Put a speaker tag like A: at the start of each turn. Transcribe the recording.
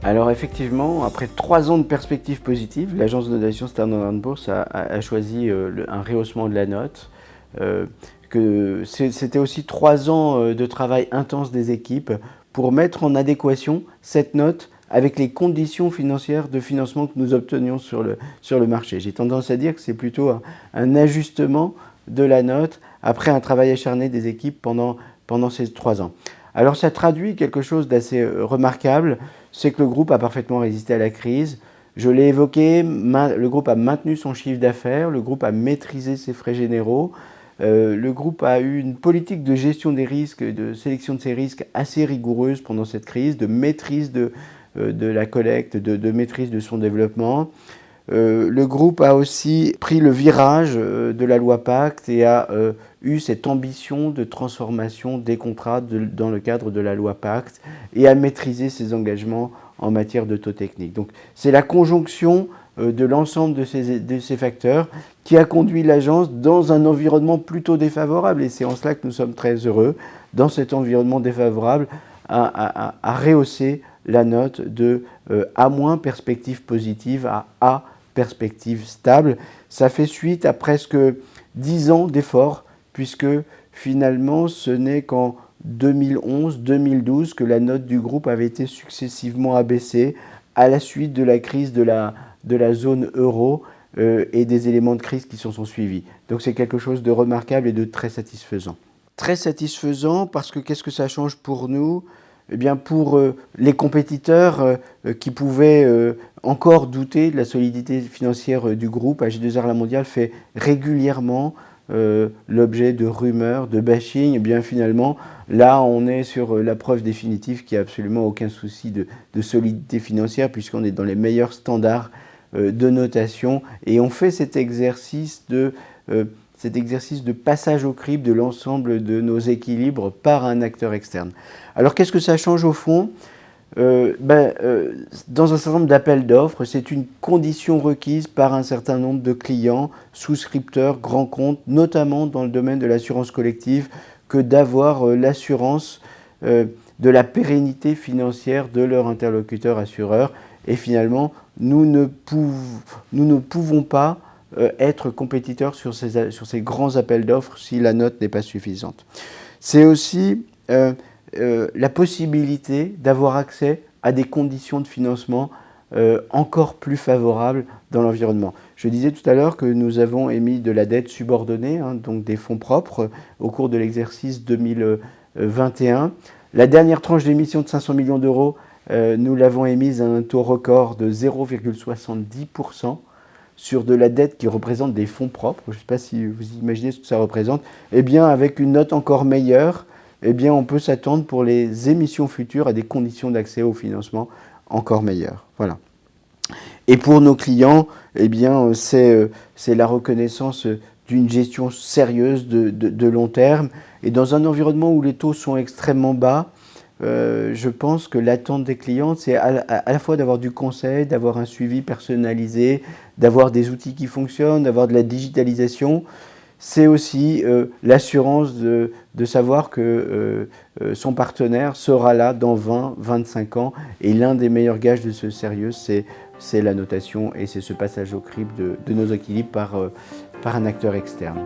A: Alors effectivement, après 3 ans de perspectives positives, l'agence de notation Standard & Poor's a choisi un rehaussement de la note. C'était aussi 3 ans de travail intense des équipes pour mettre en adéquation cette note avec les conditions financières de financement que nous obtenions sur le marché. J'ai tendance à dire que c'est plutôt un ajustement de la note après un travail acharné des équipes pendant ces 3 ans. Alors ça traduit quelque chose d'assez remarquable, c'est que le groupe a parfaitement résisté à la crise. Je l'ai évoqué, le groupe a maintenu son chiffre d'affaires, le groupe a maîtrisé ses frais généraux, le groupe a eu une politique de gestion des risques, de sélection de ses risques assez rigoureuse pendant cette crise, de maîtrise de la collecte, de maîtrise de son développement. Le groupe a aussi pris le virage de la loi Pacte et a eu cette ambition de transformation des contrats dans le cadre de la loi Pacte et a maîtrisé ses engagements en matière de taux techniques. Donc c'est la conjonction de l'ensemble de ces facteurs qui a conduit l'agence dans un environnement plutôt défavorable, et c'est en cela que nous sommes très heureux, dans cet environnement défavorable, à rehausser la note de A- perspective positive à A perspective stable. Ça fait suite à presque 10 ans d'efforts, puisque finalement ce n'est qu'en 2011-2012 que la note du groupe avait été successivement abaissée à la suite de la crise de la zone euro et des éléments de crise qui s'en sont suivis. Donc c'est quelque chose de remarquable et de très satisfaisant. Très satisfaisant parce que qu'est-ce que ça change pour nous ? Eh bien pour les compétiteurs qui pouvaient encore douter de la solidité financière du groupe, AG2R La Mondiale fait régulièrement l'objet de rumeurs, de bashing. Eh bien finalement, là on est sur la preuve définitive qu'il n'y a absolument aucun souci de solidité financière, puisqu'on est dans les meilleurs standards de notation, et on fait cet exercice de passage au crible de l'ensemble de nos équilibres par un acteur externe. Alors qu'est-ce que ça change au fond ? Dans un certain nombre d'appels d'offres, c'est une condition requise par un certain nombre de clients, souscripteurs, grands comptes, notamment dans le domaine de l'assurance collective, que d'avoir l'assurance de la pérennité financière de leur interlocuteur assureur. Et finalement, nous ne pouvons pas être compétiteurs sur ces grands appels d'offres si la note n'est pas suffisante. C'est aussi la possibilité d'avoir accès à des conditions de financement encore plus favorables dans l'environnement. Je disais tout à l'heure que nous avons émis de la dette subordonnée, donc des fonds propres, au cours de l'exercice 2021. La dernière tranche d'émission de 500 millions d'euros, nous l'avons émise à un taux record de 0,70% sur de la dette qui représente des fonds propres. Je ne sais pas si vous imaginez ce que ça représente. Eh bien, avec une note encore meilleure, eh bien, on peut s'attendre pour les émissions futures à des conditions d'accès au financement encore meilleures. Voilà. Et pour nos clients, eh bien, c'est la reconnaissance d'une gestion sérieuse de long terme. Et dans un environnement où les taux sont extrêmement bas, je pense que l'attente des clients, c'est à la fois d'avoir du conseil, d'avoir un suivi personnalisé, d'avoir des outils qui fonctionnent, d'avoir de la digitalisation. C'est aussi l'assurance de savoir que son partenaire sera là dans 20-25 ans. Et l'un des meilleurs gages de ce sérieux, c'est la notation et c'est ce passage au crible de nos équilibres par un acteur externe.